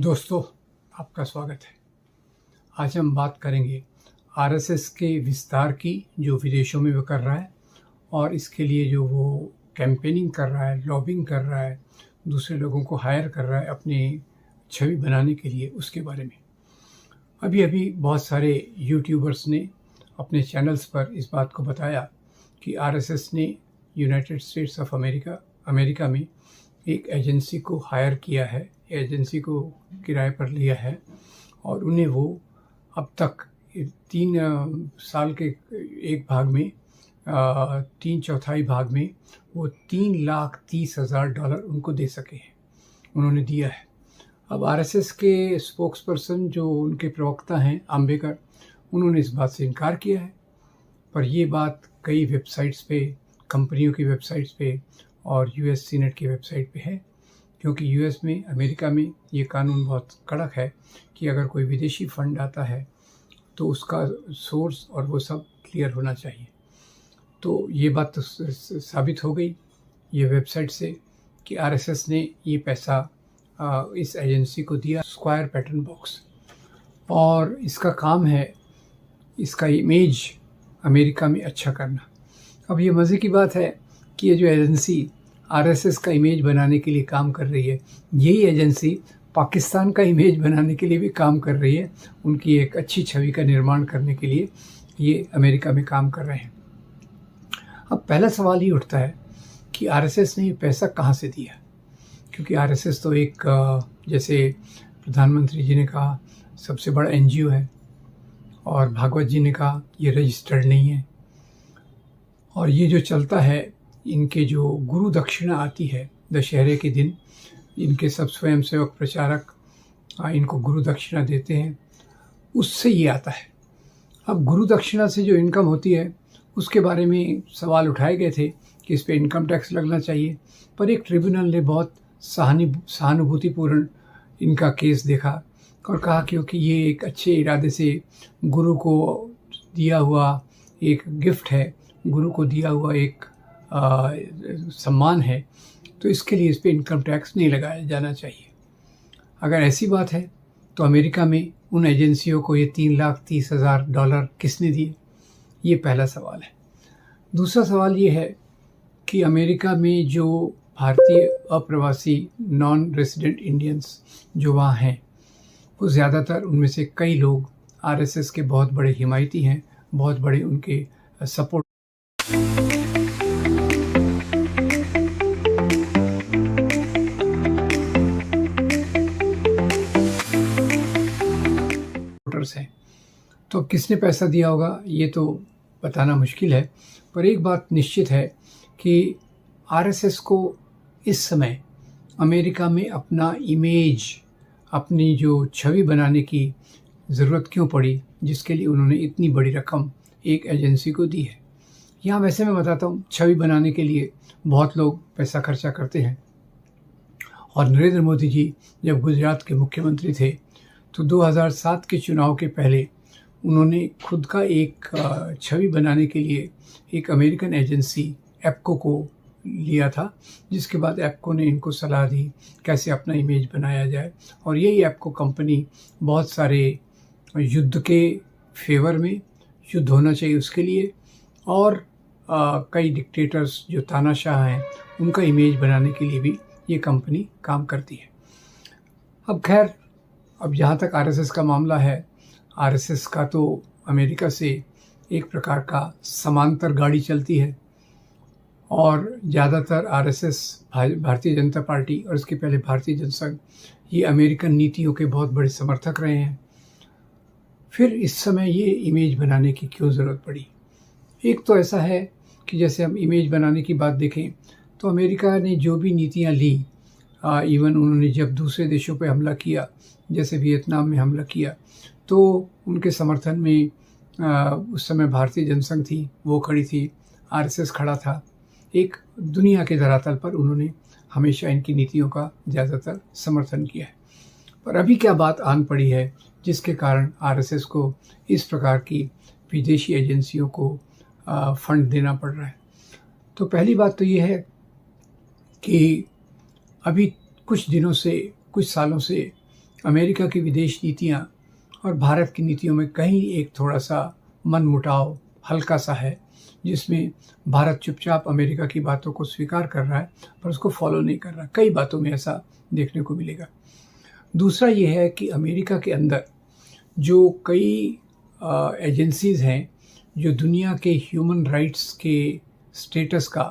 दोस्तों, आपका स्वागत है। आज हम बात करेंगे आरएसएस के विस्तार की, जो विदेशों में वो कर रहा है, और इसके लिए जो वो कैंपेनिंग कर रहा है, लॉबिंग कर रहा है, दूसरे लोगों को हायर कर रहा है अपनी छवि बनाने के लिए, उसके बारे में। अभी अभी बहुत सारे यूट्यूबर्स ने अपने चैनल्स पर इस बात को बताया कि आरएसएस ने यूनाइटेड स्टेट्स ऑफ अमेरिका में एक एजेंसी को हायर किया है, एजेंसी को किराए पर लिया है, और उन्हें वो अब तक 3 साल के एक भाग में 3/4 भाग में वो $3,30,000 उनको दे सके हैं, उन्होंने दिया है। अब आरएसएस के स्पोक्स पर्सन, जो उनके प्रवक्ता हैं, आम्बेकर, उन्होंने इस बात से इनकार किया है। पर ये बात कई वेबसाइट्स पे, कंपनियों की वेबसाइट्स पे और यूएस सीनेट की वेबसाइट पे है, क्योंकि यूएस में, अमेरिका में ये कानून बहुत कड़क है कि अगर कोई विदेशी फंड आता है तो उसका सोर्स और वो सब क्लियर होना चाहिए। तो ये बात तो साबित हो गई ये वेबसाइट से कि आरएसएस ने ये पैसा इस एजेंसी को दिया, स्क्वायर पैटर्न बॉक्स, और इसका काम है इसका इमेज अमेरिका में अच्छा करना। अब ये मज़े की बात है कि ये जो एजेंसी आरएसएस का इमेज बनाने के लिए काम कर रही है, यही एजेंसी पाकिस्तान का इमेज बनाने के लिए भी काम कर रही है। उनकी एक अच्छी छवि का निर्माण करने के लिए ये अमेरिका में काम कर रहे हैं। अब पहला सवाल ये उठता है कि आरएसएस ने ये पैसा कहाँ से दिया, क्योंकि आरएसएस तो एक, जैसे प्रधानमंत्री जी ने कहा, सबसे बड़ा एनजीओ है, और भागवत जी ने कहा ये रजिस्टर्ड नहीं है। और ये जो चलता है, इनके जो गुरु दक्षिणा आती है दशहरे के दिन, इनके सब स्वयंसेवक प्रचारक इनको गुरु दक्षिणा देते हैं, उससे ये आता है। अब गुरु दक्षिणा से जो इनकम होती है उसके बारे में सवाल उठाए गए थे कि इस पे इनकम टैक्स लगना चाहिए, पर एक ट्रिब्यूनल ने बहुत सहानुभूतिपूर्ण इनका केस देखा और कहा क्योंकि ये एक अच्छे इरादे से गुरु को दिया हुआ एक गिफ्ट है, गुरु को दिया हुआ एक सम्मान है, तो इसके लिए इस पे इनकम टैक्स नहीं लगाया जाना चाहिए। अगर ऐसी बात है तो अमेरिका में उन एजेंसियों को ये $3,30,000 किसने दिए, ये पहला सवाल है। दूसरा सवाल ये है कि अमेरिका में जो भारतीय अप्रवासी नॉन रेसिडेंट इंडियंस जो वहाँ हैं, वो ज़्यादातर, उनमें से कई लोग आरएसएस के बहुत बड़े हिमायती हैं, बहुत बड़े उनके सपोर्ट हैं। तो किसने पैसा दिया होगा ये तो बताना मुश्किल है, पर एक बात निश्चित है कि आरएसएस को इस समय अमेरिका में अपना इमेज, अपनी जो छवि बनाने की ज़रूरत क्यों पड़ी, जिसके लिए उन्होंने इतनी बड़ी रकम एक एजेंसी को दी है। यहाँ वैसे मैं बताता हूँ, छवि बनाने के लिए बहुत लोग पैसा खर्चा करते हैं, और नरेंद्र मोदी जी जब गुजरात के मुख्यमंत्री थे तो 2007 के चुनाव के पहले उन्होंने खुद का एक छवि बनाने के लिए एक अमेरिकन एजेंसी एप्को को लिया था, जिसके बाद एप्को ने इनको सलाह दी कैसे अपना इमेज बनाया जाए। और यही एप्को कंपनी बहुत सारे युद्ध के फेवर में, युद्ध होना चाहिए उसके लिए, और कई डिक्टेटर्स जो तानाशाह हैं उनका इमेज बनाने के लिए भी ये कंपनी काम करती है। अब खैर, अब जहाँ तक आरएसएस का मामला है, आरएसएस का तो अमेरिका से एक प्रकार का समांतर गाड़ी चलती है, और ज़्यादातर आरएसएस, भारतीय जनता पार्टी और इसके पहले भारतीय जनसंघ, ये अमेरिकन नीतियों के बहुत बड़े समर्थक रहे हैं। फिर इस समय ये इमेज बनाने की क्यों ज़रूरत पड़ी? एक तो ऐसा है कि जैसे हम इमेज बनाने की बात देखें तो अमेरिका ने जो भी नीतियाँ ली, इवन उन्होंने जब दूसरे देशों पे हमला किया, जैसे वियतनाम में हमला किया, तो उनके समर्थन में उस समय भारतीय जनसंघ थी, वो खड़ी थी, आरएसएस खड़ा था। एक दुनिया के धरातल पर उन्होंने हमेशा इनकी नीतियों का ज़्यादातर समर्थन किया है। पर अभी क्या बात आन पड़ी है जिसके कारण आरएसएस को इस प्रकार की विदेशी एजेंसियों को फंड देना पड़ रहा है? तो पहली बात तो ये है कि अभी कुछ दिनों से, कुछ सालों से अमेरिका की विदेश नीतियाँ और भारत की नीतियों में कहीं एक थोड़ा सा मनमुटाव हल्का सा है, जिसमें भारत चुपचाप अमेरिका की बातों को स्वीकार कर रहा है पर उसको फॉलो नहीं कर रहा। कई बातों में ऐसा देखने को मिलेगा। दूसरा ये है कि अमेरिका के अंदर जो कई एजेंसीज़ हैं जो दुनिया के ह्यूमन राइट्स के स्टेटस का,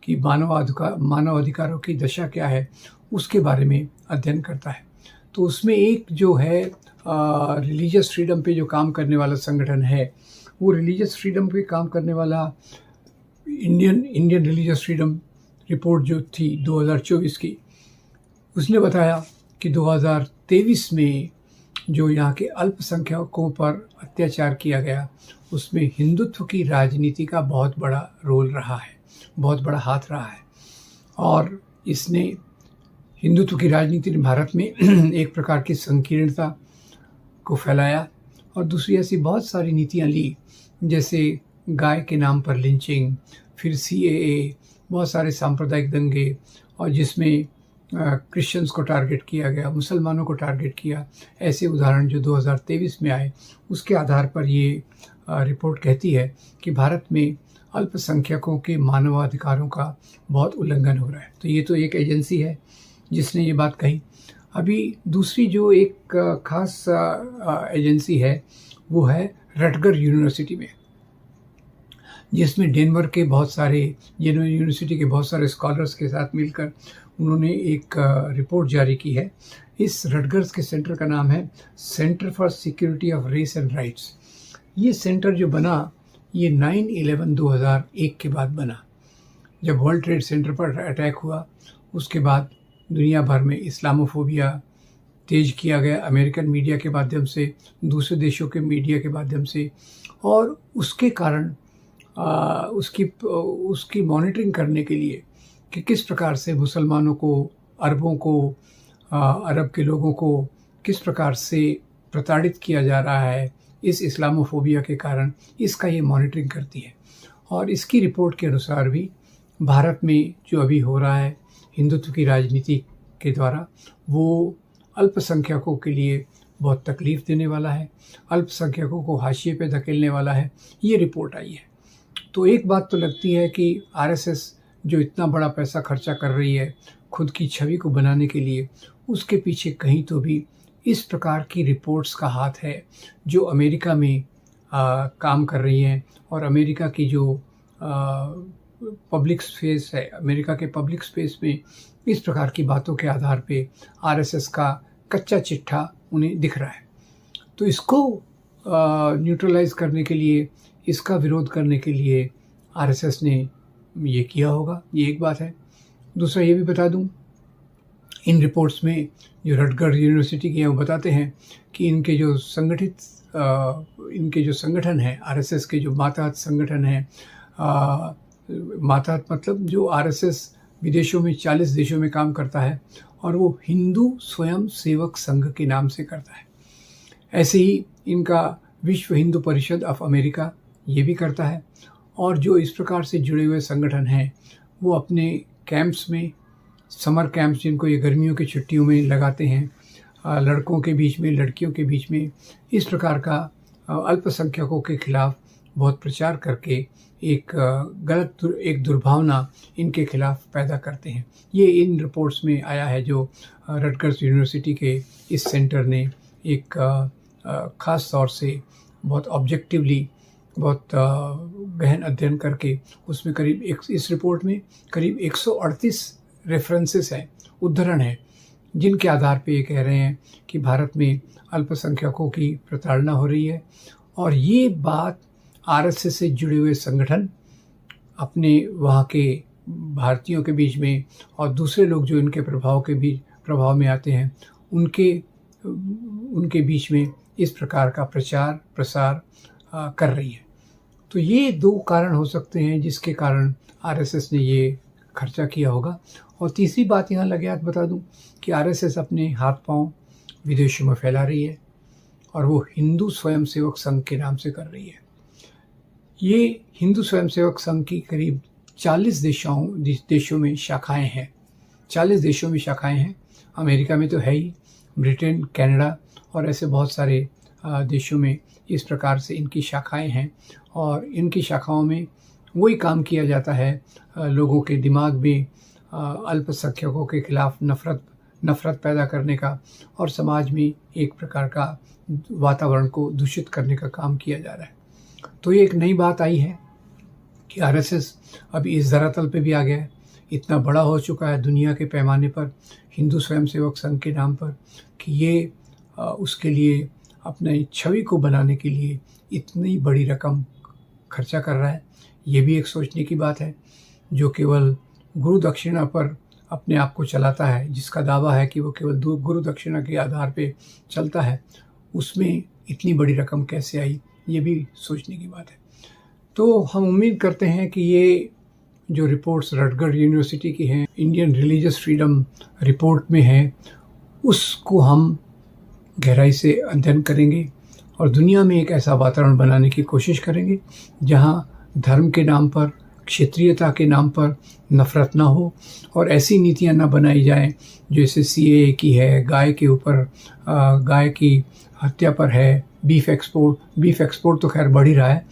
कि मानव अधिकारों की दशा क्या है, उसके बारे में अध्ययन करता है। तो उसमें एक जो है रिलीजियस फ्रीडम पे जो काम करने वाला संगठन है, वो रिलीजियस फ्रीडम पे काम करने वाला इंडियन रिलीजियस फ्रीडम रिपोर्ट जो थी 2024 की, उसने बताया कि 2023 में जो यहाँ के अल्पसंख्यकों पर अत्याचार किया गया, उसमें हिंदुत्व की राजनीति का बहुत बड़ा रोल रहा है, बहुत बड़ा हाथ रहा है। और इसने हिंदुत्व की राजनीति ने भारत में एक प्रकार की संकीर्णता को फैलाया और दूसरी ऐसी बहुत सारी नीतियाँ ली, जैसे गाय के नाम पर लिंचिंग, फिर CAA, बहुत सारे सांप्रदायिक दंगे, और जिसमें क्रिश्चियंस को टारगेट किया गया, मुसलमानों को टारगेट किया। ऐसे उदाहरण जो 2023 में आए, उसके आधार पर ये रिपोर्ट कहती है कि भारत में अल्पसंख्यकों के मानवाधिकारों का बहुत उल्लंघन हो रहा है। तो ये तो एक एजेंसी है जिसने ये बात कही। अभी दूसरी जो एक खास एजेंसी है, वो है रटगर यूनिवर्सिटी में, जिसमें डेनवर के बहुत सारे यूनिवर्सिटी के बहुत सारे स्कॉलर्स के साथ मिलकर उन्होंने एक रिपोर्ट जारी की है। इस रटगर्स के सेंटर का नाम है centre for security of race and rights. ये सेंटर जो बना, ये 9/11/2001 के बाद बना, जब वर्ल्ड ट्रेड सेंटर पर अटैक हुआ। उसके बाद दुनिया भर में इस्लामोफोबिया तेज किया गया, अमेरिकन मीडिया के माध्यम से, दूसरे देशों के मीडिया के माध्यम से, और उसके कारण उसकी मॉनिटरिंग करने के लिए कि किस प्रकार से मुसलमानों को, अरबों को, अरब के लोगों को किस प्रकार से प्रताड़ित किया जा रहा है इस इस्लामोफोबिया के कारण, इसका ये मॉनिटरिंग करती है। और इसकी रिपोर्ट के अनुसार भी भारत में जो अभी हो रहा है हिंदुत्व की राजनीति के द्वारा, वो अल्पसंख्यकों के लिए बहुत तकलीफ़ देने वाला है, अल्पसंख्यकों को हाशिए पे धकेलने वाला है, ये रिपोर्ट आई है। तो एक बात तो लगती है कि RSS जो इतना बड़ा पैसा खर्चा कर रही है खुद की छवि को बनाने के लिए, उसके पीछे कहीं तो भी इस प्रकार की रिपोर्ट्स का हाथ है जो अमेरिका में काम कर रही हैं। और अमेरिका की जो पब्लिक स्पेस है, अमेरिका के पब्लिक स्पेस में इस प्रकार की बातों के आधार पे RSS का कच्चा चिट्ठा उन्हें दिख रहा है। तो इसको न्यूट्रलाइज करने के लिए, इसका विरोध करने के लिए RSS ने ये किया होगा, ये एक बात है। दूसरा ये भी बता दूं, इन रिपोर्ट्स में जो रटगर यूनिवर्सिटी के हैं वो बताते हैं कि इनके जो संगठन हैं, RSS के जो मातहत संगठन हैं, मातहत मतलब जो RSS विदेशों में 40 देशों में काम करता है और वो हिंदू स्वयं सेवक संघ के नाम से करता है। ऐसे ही इनका विश्व हिंदू परिषद ऑफ अमेरिका ये भी करता है। और जो इस प्रकार से जुड़े हुए संगठन हैं वो अपने कैंप्स में, समर कैंप्स जिनको ये गर्मियों की छुट्टियों में लगाते हैं, लड़कों के बीच में, लड़कियों के बीच में, इस प्रकार का अल्पसंख्यकों के खिलाफ बहुत प्रचार करके एक दुर्भावना इनके खिलाफ पैदा करते हैं। ये इन रिपोर्ट्स में आया है जो रटगर्स यूनिवर्सिटी के इस सेंटर ने एक ख़ास तौर से बहुत ऑब्जेक्टिवली, बहुत गहन अध्ययन करके उसमें इस रिपोर्ट में करीब 138 रेफरेंसेस हैं, उद्धरण हैं, जिनके आधार पे ये कह रहे हैं कि भारत में अल्पसंख्यकों की प्रताड़ना हो रही है। और ये बात RSS से जुड़े हुए संगठन अपने वहाँ के भारतीयों के बीच में और दूसरे लोग जो इनके प्रभाव में आते हैं उनके बीच में इस प्रकार का प्रचार प्रसार कर रही है। तो ये दो कारण हो सकते हैं जिसके कारण RSS ने ये खर्चा किया होगा। और तीसरी बात यहाँ लगे हाथ बता दूं कि RSS अपने हाथ पांव विदेशों में फैला रही है और वो हिंदू स्वयंसेवक संघ के नाम से कर रही है। ये हिंदू स्वयंसेवक संघ की करीब 40 देशों में शाखाएं हैं। 40 देशों में शाखाएं हैं, अमेरिका में तो है ही, ब्रिटेन, कनाडा और ऐसे बहुत सारे देशों में इस प्रकार से इनकी शाखाएं हैं और इनकी शाखाओं में वही काम किया जाता है, लोगों के दिमाग में अल्पसंख्यकों के खिलाफ नफ़रत पैदा करने का और समाज में एक प्रकार का वातावरण को दूषित करने का काम किया जा रहा है। तो ये एक नई बात आई है कि आरएसएस अब इस धरातल पे भी आ गया है, इतना बड़ा हो चुका है दुनिया के पैमाने पर, हिंदू स्वयंसेवक संघ के नाम पर, कि ये उसके लिए अपने छवि को बनाने के लिए इतनी बड़ी रकम खर्चा कर रहा है। ये भी एक सोचने की बात है। जो केवल गुरु दक्षिणा पर अपने आप को चलाता है, जिसका दावा है कि वो केवल गुरु दक्षिणा के आधार पे चलता है, उसमें इतनी बड़ी रकम कैसे आई, ये भी सोचने की बात है। तो हम उम्मीद करते हैं कि ये जो रिपोर्ट्स रटगढ़ यूनिवर्सिटी की हैं, इंडियन रिलीजियस फ्रीडम रिपोर्ट में है, उसको हम गहराई से अध्ययन करेंगे और दुनिया में एक ऐसा वातावरण बनाने की कोशिश करेंगे जहाँ धर्म के नाम पर, क्षेत्रीयता के नाम पर नफ़रत ना हो और ऐसी नीतियाँ ना बनाई जाएं जैसे सीएए की है, गाय के ऊपर गाय की हत्या पर है, बीफ एक्सपोर्ट तो खैर बढ़ ही रहा है,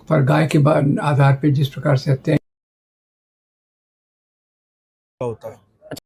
पर गाय के आधार पर जिस प्रकार से हत्या होता है।